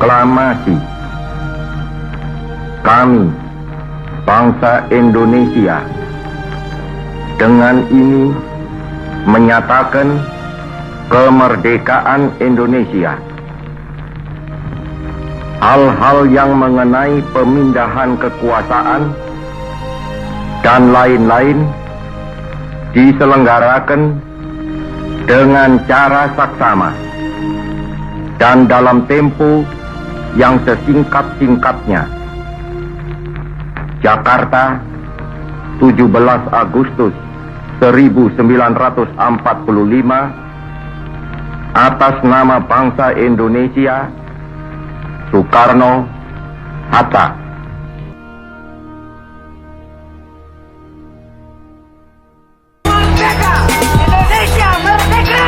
Proklamasi. Kami, bangsa Indonesia, dengan ini menyatakan kemerdekaan Indonesia. Hal-hal yang mengenai pemindahan kekuasaan dan lain-lain diselenggarakan dengan cara saksama dan dalam tempo yang sesingkat-singkatnya. Jakarta, 17 Agustus 1945, atas nama bangsa Indonesia, Soekarno, Hatta. Merdeka! Indonesia merdeka!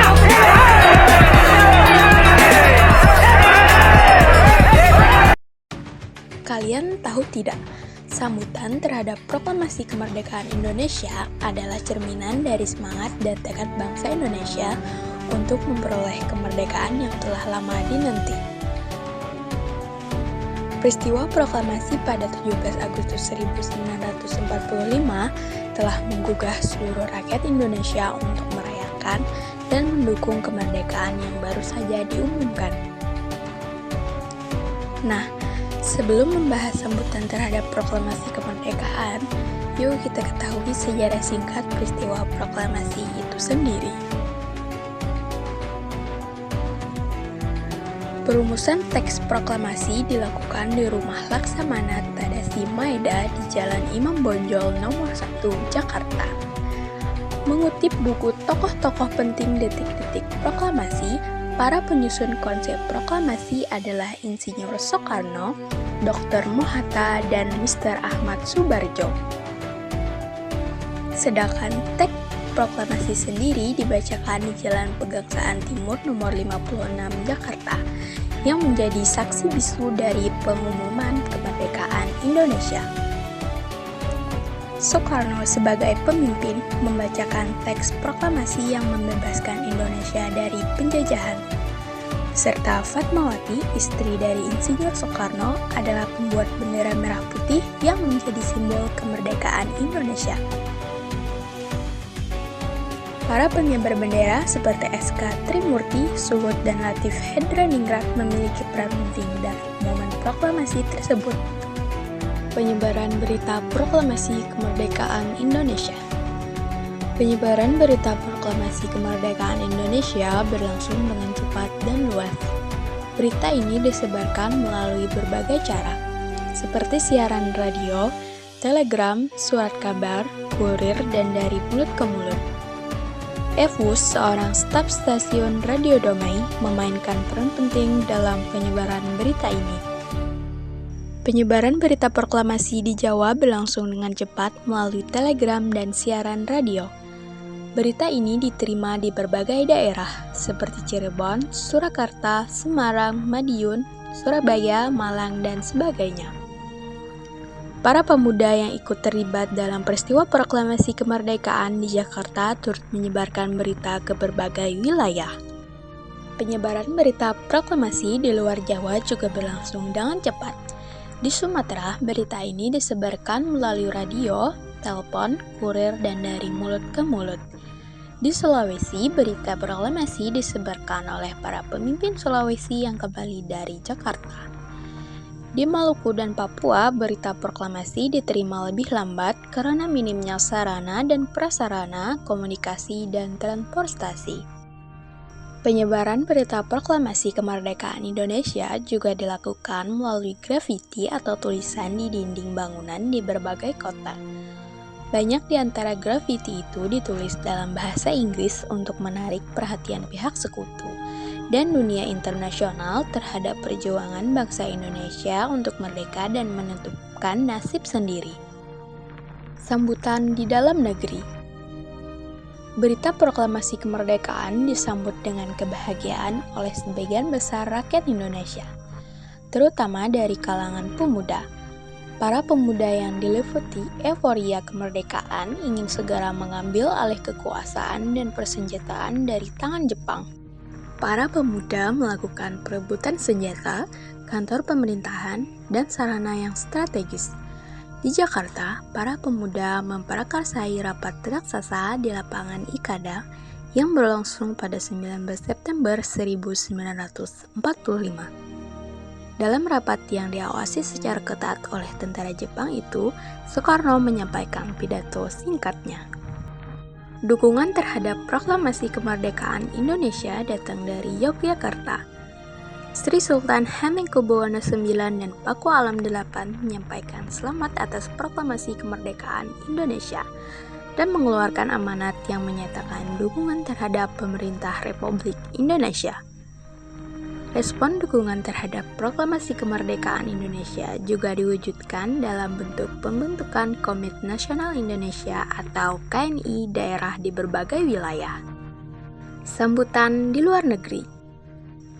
Kalian tahu tidak, sambutan terhadap proklamasi kemerdekaan Indonesia adalah cerminan dari semangat dan tekad bangsa Indonesia untuk memperoleh kemerdekaan yang telah lama dinanti. Peristiwa proklamasi pada 17 Agustus 1945 telah menggugah seluruh rakyat Indonesia untuk merayakan dan mendukung kemerdekaan yang baru saja diumumkan. Nah, sebelum membahas sambutan terhadap proklamasi kemerdekaan, yuk kita ketahui sejarah singkat peristiwa proklamasi itu sendiri. Perumusan teks proklamasi dilakukan di Rumah Laksamana Tadasi Maeda di Jalan Imam Bonjol nomor 1, Jakarta. Mengutip buku tokoh-tokoh penting detik-detik proklamasi, para penyusun konsep proklamasi adalah Insinyur Soekarno, Dr. Mohatta, dan Mr. Ahmad Subarjo. Sedangkan teks proklamasi sendiri dibacakan di Jalan Pegangsaan Timur nomor 56, Jakarta, yang menjadi saksi bisu dari pengumuman kemerdekaan Indonesia. Soekarno sebagai pemimpin membacakan teks proklamasi yang membebaskan Indonesia dari penjajahan. Serta Fatmawati, istri dari Insinyur Soekarno, adalah pembuat bendera merah putih yang menjadi simbol kemerdekaan Indonesia. Para pengibar bendera seperti SK Trimurti, Suhud, dan Latif Hedraningrat memiliki peran penting dalam momen proklamasi tersebut. Penyebaran berita proklamasi kemerdekaan Indonesia. Penyebaran berita proklamasi kemerdekaan Indonesia berlangsung dengan cepat dan luas. Berita ini disebarkan melalui berbagai cara, seperti siaran radio, telegram, surat kabar, kurir, dan dari mulut ke mulut. Evus, seorang staf stasiun Radio Damai, memainkan peran penting dalam penyebaran berita ini. Penyebaran berita proklamasi di Jawa berlangsung dengan cepat melalui telegram dan siaran radio. Berita ini diterima di berbagai daerah, seperti Cirebon, Surakarta, Semarang, Madiun, Surabaya, Malang, dan sebagainya. Para pemuda yang ikut terlibat dalam peristiwa proklamasi kemerdekaan di Jakarta turut menyebarkan berita ke berbagai wilayah. Penyebaran berita proklamasi di luar Jawa juga berlangsung dengan cepat. Di Sumatera, berita ini disebarkan melalui radio, telepon, kurir, dan dari mulut ke mulut. Di Sulawesi, berita proklamasi disebarkan oleh para pemimpin Sulawesi yang kembali dari Jakarta. Di Maluku dan Papua, berita proklamasi diterima lebih lambat karena minimnya sarana dan prasarana komunikasi dan transportasi. Penyebaran berita proklamasi kemerdekaan Indonesia juga dilakukan melalui grafiti atau tulisan di dinding bangunan di berbagai kota. Banyak di antara grafiti itu ditulis dalam bahasa Inggris untuk menarik perhatian pihak sekutu dan dunia internasional terhadap perjuangan bangsa Indonesia untuk merdeka dan menentukan nasib sendiri. Sambutan di dalam negeri. Berita proklamasi kemerdekaan disambut dengan kebahagiaan oleh sebagian besar rakyat Indonesia, terutama dari kalangan pemuda. Para pemuda yang diliputi euforia kemerdekaan ingin segera mengambil alih kekuasaan dan persenjataan dari tangan Jepang. Para pemuda melakukan perebutan senjata kantor pemerintahan, dan sarana yang strategis. Di Jakarta, para pemuda memprakarsai rapat raksasa di lapangan Ikada yang berlangsung pada 19 September 1945. Dalam rapat yang diawasi secara ketat oleh tentara Jepang itu, Soekarno menyampaikan pidato singkatnya. Dukungan terhadap proklamasi kemerdekaan Indonesia datang dari Yogyakarta. Sri Sultan Hamengkubuwono IX dan Paku Alam VIII menyampaikan selamat atas proklamasi kemerdekaan Indonesia dan mengeluarkan amanat yang menyatakan dukungan terhadap pemerintah Republik Indonesia. Respon dukungan terhadap proklamasi kemerdekaan Indonesia juga diwujudkan dalam bentuk pembentukan Komite Nasional Indonesia atau KNI daerah di berbagai wilayah. Sambutan di luar negeri.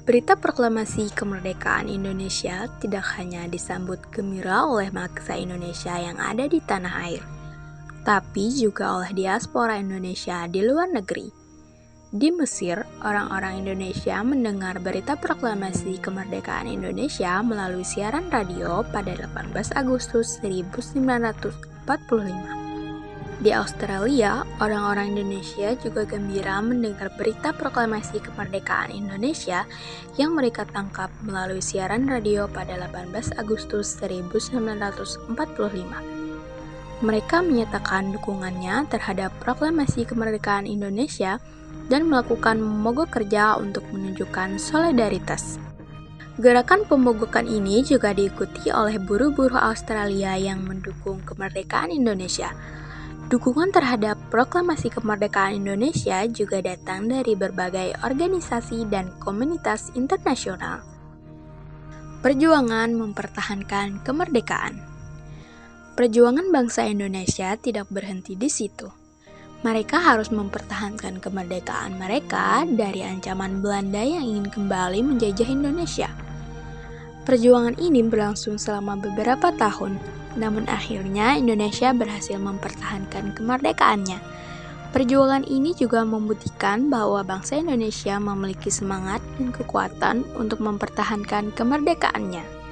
Berita proklamasi kemerdekaan Indonesia tidak hanya disambut gembira oleh bangsa Indonesia yang ada di tanah air, tapi juga oleh diaspora Indonesia di luar negeri. Di Mesir, orang-orang Indonesia mendengar berita proklamasi kemerdekaan Indonesia melalui siaran radio pada 18 Agustus 1945. Di Australia, orang-orang Indonesia juga gembira mendengar berita proklamasi kemerdekaan Indonesia yang mereka tangkap melalui siaran radio pada 18 Agustus 1945. Mereka menyatakan dukungannya terhadap proklamasi kemerdekaan Indonesia dan melakukan mogok kerja untuk menunjukkan solidaritas. Gerakan pemogokan ini juga diikuti oleh buruh-buruh Australia yang mendukung kemerdekaan Indonesia. Dukungan terhadap proklamasi kemerdekaan Indonesia juga datang dari berbagai organisasi dan komunitas internasional. Perjuangan mempertahankan kemerdekaan. Perjuangan bangsa Indonesia tidak berhenti di situ. Mereka harus mempertahankan kemerdekaan mereka dari ancaman Belanda yang ingin kembali menjajah Indonesia. Perjuangan ini berlangsung selama beberapa tahun, namun akhirnya Indonesia berhasil mempertahankan kemerdekaannya. Perjuangan ini juga membuktikan bahwa bangsa Indonesia memiliki semangat dan kekuatan untuk mempertahankan kemerdekaannya.